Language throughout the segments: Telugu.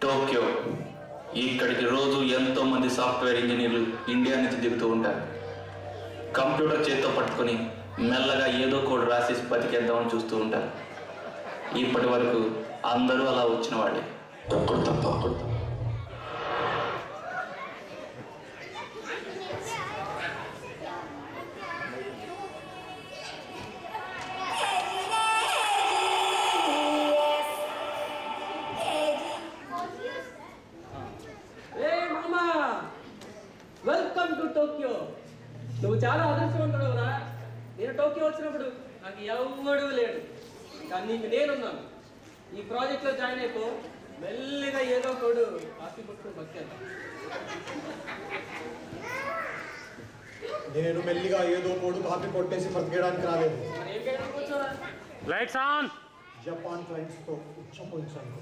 టోక్యో ఇక్కడికి రోజు ఎంతో మంది సాఫ్ట్వేర్ ఇంజనీర్లు ఇండియా నుంచి దిగుతూ ఉంటారు. కంప్యూటర్ చేతితో పట్టుకొని మెల్లగా ఏదో కోడ్ రాసేసి బతికేద్దామని చూస్తూ ఉంటారు. ఇప్పటి వరకు అందరూ అలా వచ్చిన వాళ్ళే. Welcome to Tokyo. నువ్వు చాలా అదృష్టవంతుడురా. నేను టోక్యో వచ్చినప్పుడు నాకు ఎవడూ లేడు, కానీ నీకు నేనున్నాను. ఈ ప్రాజెక్ట్లో జాయిన్ అయిపో, మెల్లిగా ఏదో కోడు కాఫీ కొట్టుకుని బతికేద్దాం. నేను మెల్లిగా ఏదో కోడు కాఫీ కొట్టేసి బతికేయడానికి రాలేదు. మరి ఏం చేయడానికి కూర్చోరా? Lights on. జపాన్ క్లయింట్స్తో ఉచ్చపోయించాను.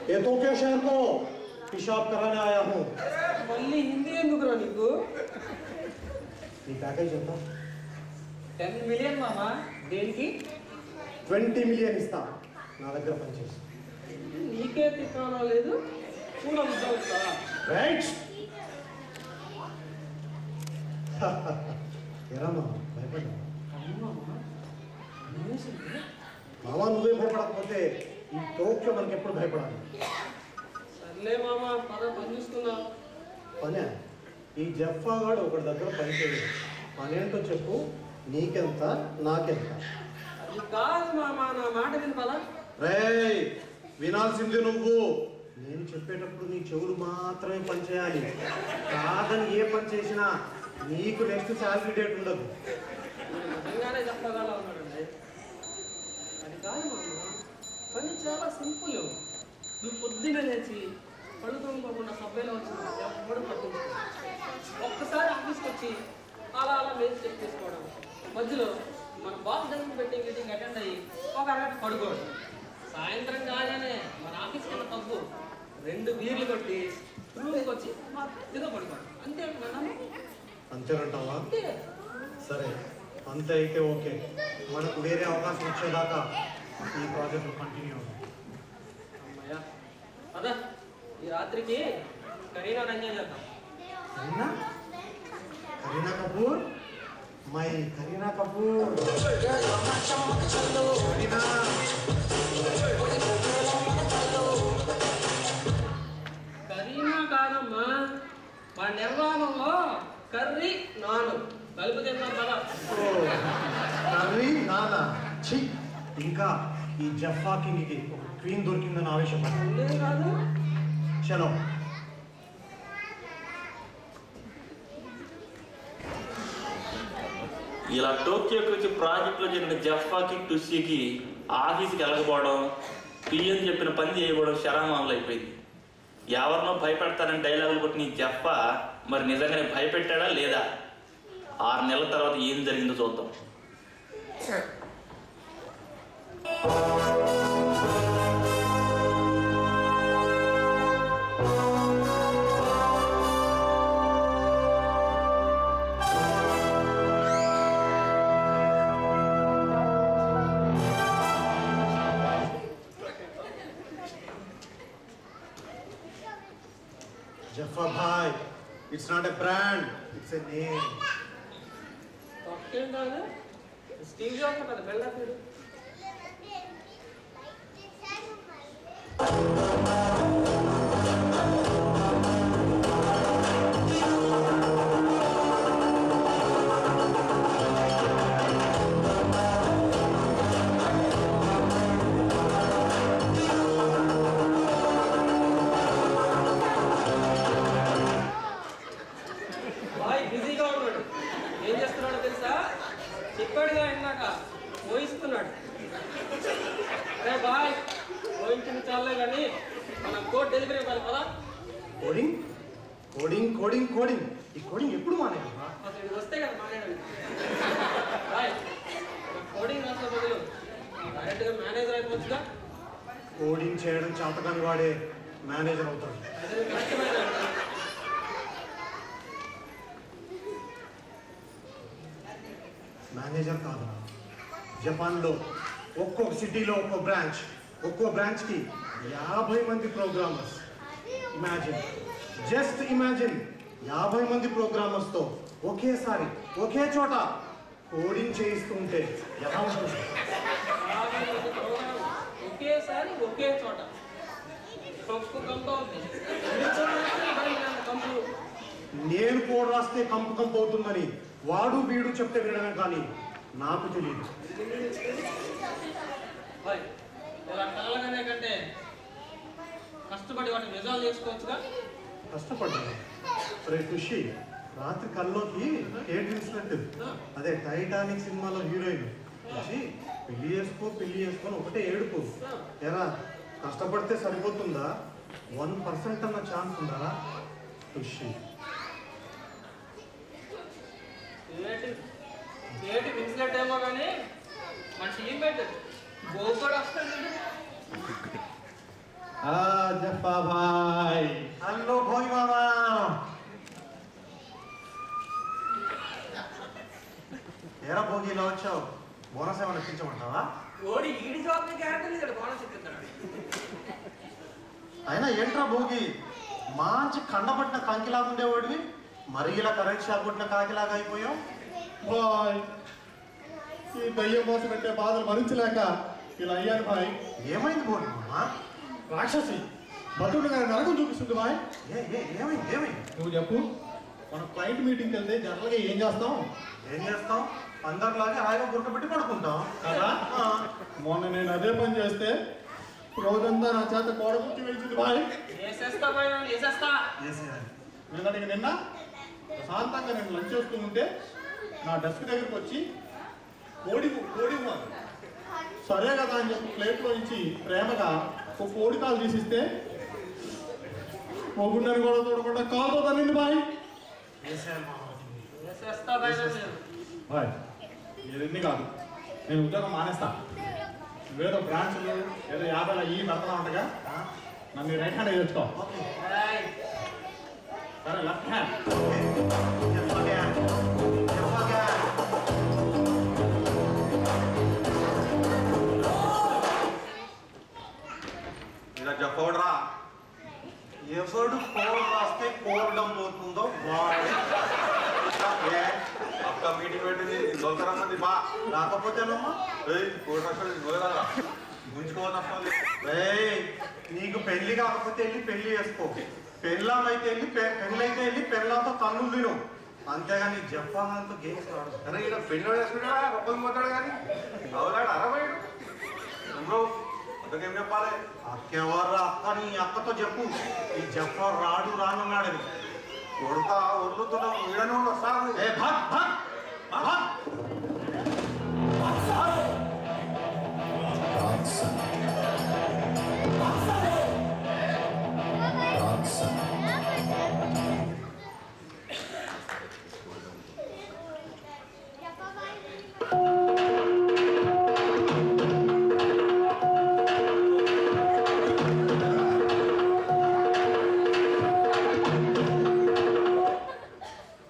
ये टोक्यो शहर को पेशाब कराने आया हूँ. మళ్ళీ హిందీ ఎందుకురా నీకు? నీ ప్యాకేజ్ ఎంత? 10 మిలియన్ మామా. దేనికి? 20 మిలియన్ ఇస్తా నా దగ్గర పనిచేసి. నీకే తిప్పాలో లేదు, కూడా ఉద్యోగిస్తా. రైట్. ఎరా మామ భయపడ్డా? మామ నువ్వే భయపడకపోతే ఈ టోక్యో మనకి ఎప్పుడు భయపడాలి? సర్లే మామా, పద పని చూస్తున్నా. పనే ఈ జఫా గాడు ఒకటి దగ్గర పని చేయడు. పనేంటో చెప్పు, నీకెంత నాకెంత? అది కాదు మామా, నా మాట విని పద. రేయ్ వినాల్సింది నువ్వు. నేను చెప్పేటప్పుడు నీ చెవులు మాత్రమే పని చేయాలి. కాదని ఏ పని చేసినా నీకు నెక్స్ట్ శాలరీ డేట్ ఉండదు. నిజంగానే చెప్పగల ఉన్నాడండి. అది కాదు మామా, పని చాలా సింపుల్. నువ్వు పొద్దున్న లేచి పళ్ళు తోముకోకుండా సభ్యులు వచ్చిన ఎవ్వడు పట్టించుకో. ఒక్కసారి ఆఫీస్కి వచ్చి అలా అలా మేసి చెక్ చేసుకోవడం, మధ్యలో మన బాస్ దగ్గర పెట్టి మీటింగ్ అటెండ్ అయ్యి ఒక అరగంట పడుకోవడం. సాయంత్రం కాగానే మన ఆఫీస్కి వెళ్ళిన పబ్బు 2 బీర్లు కొట్టి రూమ్కి వచ్చి మధ్యలో పడుకోవడం. అంతే మేడం. అంతేనంటావా? అంతే. సరే అంతే అయితే ఓకే. మనకు వేరే అవకాశం వచ్చేదాకా ఈ ప్రాజెక్ట్ కంటిన్యూ అవుతుంది. అమ్మయ్యా, అదా ఈ రాత్రికి కరీనా ఎంజాయ్ చేద్దాం. కరీనా? కరీనా కపూర్, మై కరీనా కపూర్. కరీనా కరీనా కాదమ్మా, మన నిర్వాహంలో కర్రీ నాను కలుపు తిన్నాం కదా. కర్రీ నానా ఛీ. ఇంకా ఈ జఫా కింగ్కి ఒక క్వీన్ దొరికిందని ఆవేశపడ్డా. కాదు చలో. ఇలా టోక్యోకి వచ్చి ప్రాజెక్టులో జరిగిన జఫాకి టుషీకి ఆఫీస్కి వెళ్ళకపోవడం, పిఎం చెప్పిన పని చేయకపోవడం శరామామూలు అయిపోయింది. ఎవరినో భయపెడతారని డైలాగులు కొట్టిన ఈ జఫా మరి నిజంగానే భయపెట్టాడా లేదా? 6 నెలల తర్వాత ఏం జరిగిందో చూద్దాం. Jaffa bhai, it's not a brand, it's a name. తొక్కేం కాదు, స్టీవ్ జాబ్స్ కదా బెల్లా పేరు. బిజీగా ఉన్నాడు. ఏం చేస్తున్నాడో తెలుసా? చెప్పాడుగా ఇందాక, పోయిస్తున్నాడు. అరే బాయ్, పోయించింది చాలే కానీ మన కోడ్ డెలివరీ ఇవ్వాలి కదా. కోడింగ్ కోడింగ్ కోడింగ్ కోడింగ్ ఈ కోడింగ్ ఎప్పుడు మానేది? అసలు ఇది వస్తే కదా మానేయండి. బాయ్, కోడింగ్ రాసిన బదులు డైరెక్ట్గా మేనేజర్ అయిపోవచ్చుగా. కోడింగ్ చేయడం చేతకాని వాడే మేనేజర్ అవుతాడు. అదే కష్టమైందండి. మేనేజర్ కాదు, జపాన్లో ఒక్కొక్క సిటీలో ఒక్కో బ్రాంచ్కి 50 మంది ప్రోగ్రామర్స్. ఇమాజిన్, జస్ట్ ఇమాజిన్, 50 మంది ప్రోగ్రామర్స్తో ఒకేసారి ఒకే చోట కోడింగ్ చేయిస్తూ ఉంటే ఎలా ఉంటుంది? ఒకేసారి ఒకే చోట నేను కోడ్ రాస్తే కంపు అవుతుందని వాడు వీడు చెప్తే వినడం కానీ నాకు తెలియదు. ఇలా కలగానే కంటే కష్టపడి వాటిని నిజాలు చేసుకోవచ్చుగా. కష్టపడ్డాను. రే ఖుషి, రాత్రి కల్లోకి కేట్ విన్స్లెట్, అదే టైటానిక్ సినిమాలో హీరోయిన్ వచ్చి పెళ్లి చేసుకొని ఒకటే ఏడుపు. ఎరా కష్టపడితే సరిపోతుందా? 1% అన్న ఛాన్స్ ఉందా ఖుషి? ఏటి విన్స్లెట్ ఏమో కానీ మనిషి ఏం పెట్టదు. గోల్డ్ వస్తాడు. జఫా భాయ్, హలో భోయ్ మామా. ఏరా భోగి ఇలా వచ్చావు? బోనస్ ఏమైనా ఇప్పించమంటావా? ఓడి ఈడి జాబ్ గ్యారెంటీ లేదు, బోనస్ ఇప్పిస్తాడు. అయినా ఏంట్రా భోగి, మంచి కండపట్టిన కంకిలాగా ఉండేవాడివి, మరి ఇలా కరెంట్ షాక్ కొట్టిన కాకిలాగా అయిపోయావు. బాయ్, ఈ దయ్యం మోసం పెట్టే బాధలు భరించలేక ఇలా అయ్యాను బాయ్. ఏమైంది భోగి మామా? రాక్షసి బతుడు గారి నరకం చూపిస్తుంది బాయ్. ఏమైంది? నువ్వు చెప్పు, మన క్లయింట్ మీటింగ్కి వెళ్తే జనరల్గా ఏం చేస్తాం? అందరిలాగే హాయిగా గుర్తు పెట్టి పడుకుంటాం కదా. మొన్న నేను అదే పని చేస్తే రోజంతా నా చేత కోడబుట్టి వెళ్తుంది బాయ్. ఎందుకంటే నిన్న ప్రశాంతంగా నేను లంచ్ చేస్తూ ఉంటే నా డెస్క్ దగ్గరికి వచ్చి కోడి సరే కదా అని చెప్పి ప్లేట్లో ఇచ్చి ప్రేమగా ఒక కోడి కాలు తీసిస్తే మొగుండని కూడా చూడకుండా కాలుతో తల్లింది బాయ్. బాయ్ ఇదన్నీ కాదు, నేను ఉద్యోగం మానేస్తా. నువ్వేదో బ్రాంచ్లు ఏదో 50 ఈ పెడతా ఉండగా నన్ను రైట్ హ్యాండ్ తెచ్చుకో. సరే లెఫ్ట్ హ్యాండ్. ఇలా చెప్పవడరా, ఎవడు కోడ్ రాస్తే కోడడం పోతుందో వాడు. అక్క మీటింగ్ పెట్టింది దొరకరమ్మంది బా రాకపోతేనమ్మా కోడి గుంజుకోవాలి. నీకు పెళ్లి కాకపోతే వెళ్ళి పెళ్లి చేసుకో, పెళ్ళైతే వెళ్ళి పెళ్ళంతో తన్నులు తిను, అంతేగాని జపాన్తో గేమ్స్ ఆడు. అరే ఇక్కడ పెళ్లి వేసుకుంటా ఒప్పంది పోతాడు కానీ అవునాడు అరవైడు అందుకేం చెప్పాలి? అక్కెవర్రా అక్క, నీ అక్కతో చెప్పు ఈ జపాన్ రానున్నాడని. కొడుతా వదులుతున్నావు వీడనే వస్తాను.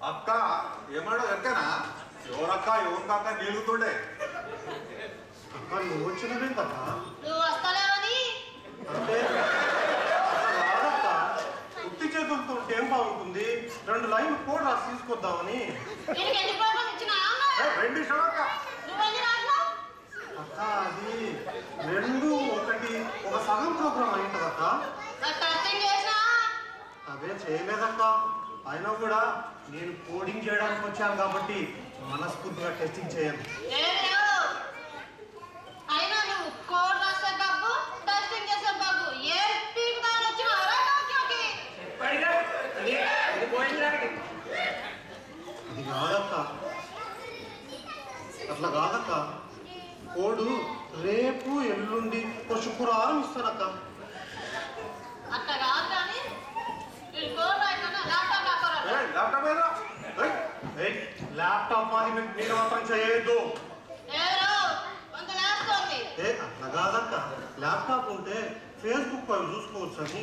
అక్క ఏమాడో ఎక్కనా ఎవరక్క ఎవరు కాక నీలుగుతుండే. అక్క నువ్వు వచ్చినవేంటక్క? నువ్వు వస్తాలేవని అంటే ఉత్తి చేతులతో ఉంటే ఏం బాగుంటుంది, 2 లైన్లు కోడ్ రాసి తీసుకొద్దామని. వీడికి ఎన్ని ప్రోగ్రామ్ ఇచ్చినా రెండు ఇష్టం అక్క. నువ్వెన్ని రాసినావు? అక్క అది 2 1 ఒక సగం ప్రోగ్రామ్ అయింటదక్క. టెస్టింగ్ చేసినా అవే చేయలేదక్క. అయినా కూడా నేను కోడింగ్ చేయడానికి వచ్చాను కాబట్టి మనస్ఫూర్తిగా టెస్టింగ్ చేయను. అయినా నువ్వు కోడ్ రాసే బాబు, టెస్టింగ్ చేసే బాబు, ఏ పీక్ దాని వచ్చినా అది కాదక్క, అట్లా కాదక్క. కోడు రేపు ఎల్లుండి ఒక శుక్రవారం ఇస్తానక్క. అట్లా కాదు కానీ వీడు కోడ్ రాయకుండా ల్యాప్టాప్ ల్యాప్టాప్ ఏదో ల్యాప్టాప్ మాది మీరు మాత్రం చేయొద్దు. ఎవరు కొంత లేస్తుంది. అట్లా కాదక్క, ల్యాప్టాప్ ఉంటే ఫేస్బుక్ అవి చూసుకోవచ్చు అని.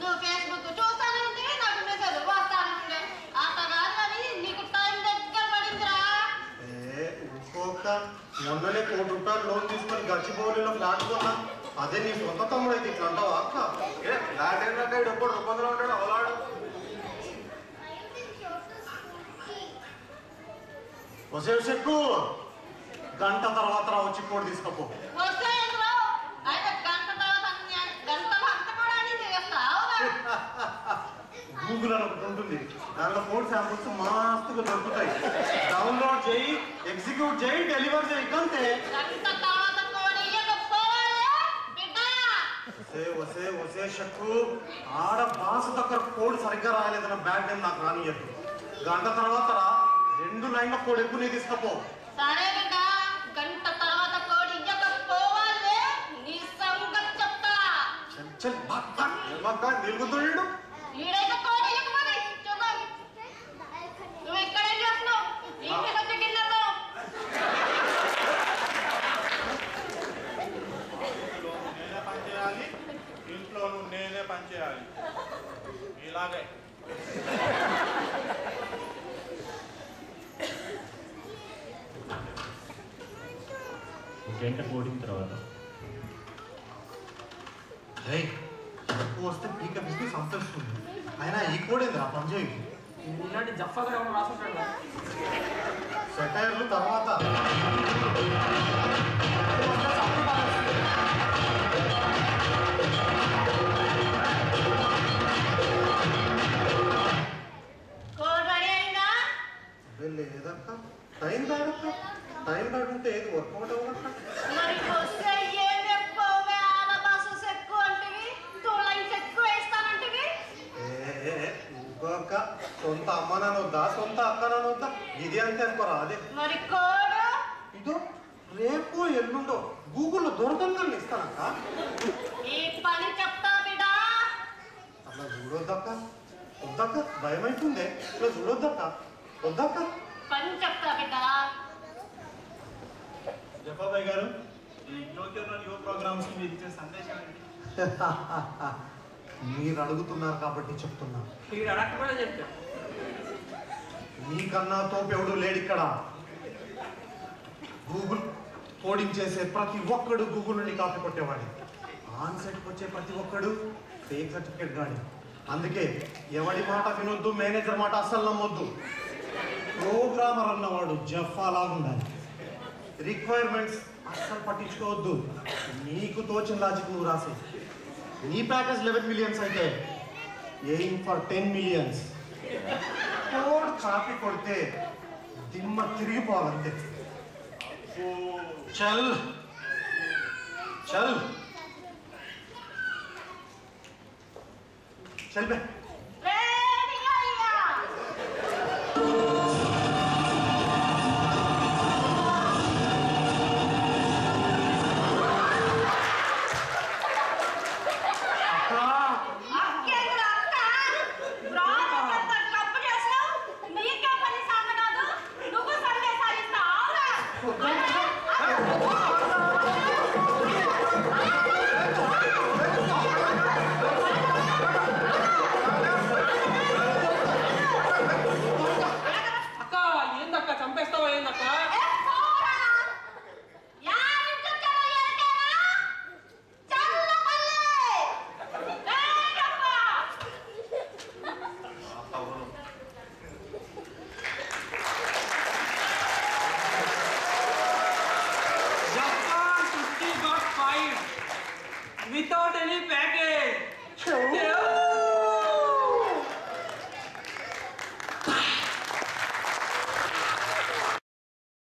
నువ్వు ఫేస్బుక్ చూస్తానే ఉంటే నాకు మెసేజ్ వస్తానే ఉండే అట్ట కాదు కానీ నీకు టైం దగ్గర పడిందిరా. ఇంకొక మొన్ననే ₹1,00,00,000 లోన్ తీసుకొని గచ్చిబౌలిలో ఫ్లాట్ కొన్నా. అదే నీ సొంత తమ్ముడు అయితే ఇట్లా అంటావా అక్క? ఫ్లాట్ ఏంటంటే ఎప్పుడు రూపంలో ఉంటాడు అవలాడు. వసే చెక్కు గంట తర్వాత వచ్చి కోడి తీసుకపో. గూగుల్ అని ఒకటి ఉంటుంది, దాంట్లో కోడ్ శాంపుల్స్ మస్తుగా దొరుకుతాయి. డౌన్లోడ్ చేయి, ఎగ్జిక్యూట్ చేయి, డెలివర్ చేయి అంతే. వసే వసే షక్కు ఆడ బాసు దగ్గర కోడ్ సరిగ్గా రాయలేదన్న బ్యాడ్ నేమ్ నాకు రానియద్దు. గంట తర్వాత 2 లైన్ల కోడ్ ఎక్కువ నీ తీసుకపో. సరే బిడ్డ, గంట తర్వాత కోడి ఇయ్యకపోవాలి నీ సంగతి చెప్తా. చల్ చల్ బాక్క నిలుగుతుండు. ఈడైతే కోడి ఇయ్యకపోతే చూద్దాం. నువ్వు ఇక్కడేం చేస్తున్నావు? ఇంటికి వచ్చి గిన్నెతో నేనే పని చేయాలి, ఇంట్లో నేనే పని చేయాలి. ఇలాగే గంట కోడిన తర్వాత వస్తే పీక పీకి సంతరిస్తుంది. అయినా ఈ కోడ్ ఏంది ఆ పనిచేయి. ఇలాంటి జఫాగా ఎవరు రాసుకుంటాడు? సెటైర్లు తర్వాత కోడి రెడీ అయిందా? లేదక్క, టైం బ్యాడక్క. టైం బ్యాడ్ ఉంటే ఏది వర్కౌట్ అవ్వదక్క. మరి వస్తే ఏం చెప్పుకోవే? ఆడబాసు సెక్కు అంటివి, తోలైన్ సెక్కు వేస్తానంటివి. ఇంకొక సొంత అమ్మ నానొద్దా, సొంత అక్క నానొద్దా, ఇది అంతే అనుకోరా. అదే మరి కోడు ఇదో రేపు ఎల్లుండో గూగుల్లో దొరకంగా ఇస్తానక్క. ఈ పని చెప్తా బిడా. అట్లా చూడొద్దక్క, వద్దక్క, భయం అవుతుంది. ఇట్లా చూడొద్దక్క, వద్దక్క. పని చెప్తా బిడ్డా. జఫాబాయ్ గారు, ఈ టోక్యోలో యువ ప్రోగ్రామ్స్ కి మీరు ఇచ్చే సందేశం ఏంటి? మీరు అడుగుతున్నారు కాబట్టి చెప్తున్నా. వీడు అడగకపోయినా చెప్తా. నీకన్నా తోపెవడు లేడిక్కడ. గూగుల్ కోడింగ్ చేసే ప్రతి ఒక్కడు గూగుల్ నుండి కాపీ కొట్టేవాడి. ఆన్ సెట్కి వచ్చే ప్రతి ఒక్కడు ఫేక్ సర్టిఫికేట్ గాడి. అందుకే ఎవడి మాట వినొద్దు, మేనేజర్ మాట అస్సలు నమ్మొద్దు. ప్రోగ్రామర్ అన్నవాడు జఫా లాగుండాలి. రిక్వైర్మెంట్స్ అస్సలు పట్టించుకోవద్దు. నీకు తోచిన లాజిక్ నువ్వు రాసే. నీ ప్యాకేజ్ 11 మిలియన్స్ అయితే aim for 10 millions. Code copy కొడితే దిమ్మ తిరిగిపోవాలంతే. చల్ చల్ చల్ బే. రెడీ అయ్యా. అక్కేంద్ర అక్క, బ్రాండ్ తప్పు చేసావు. నీకే పని సాధ కాదు, నువ్వు సందేశాలు ఇస్తావురా? అక్క ఏందక్క చంపేస్తావా? ఏందక్క? Japan 50 got fired without any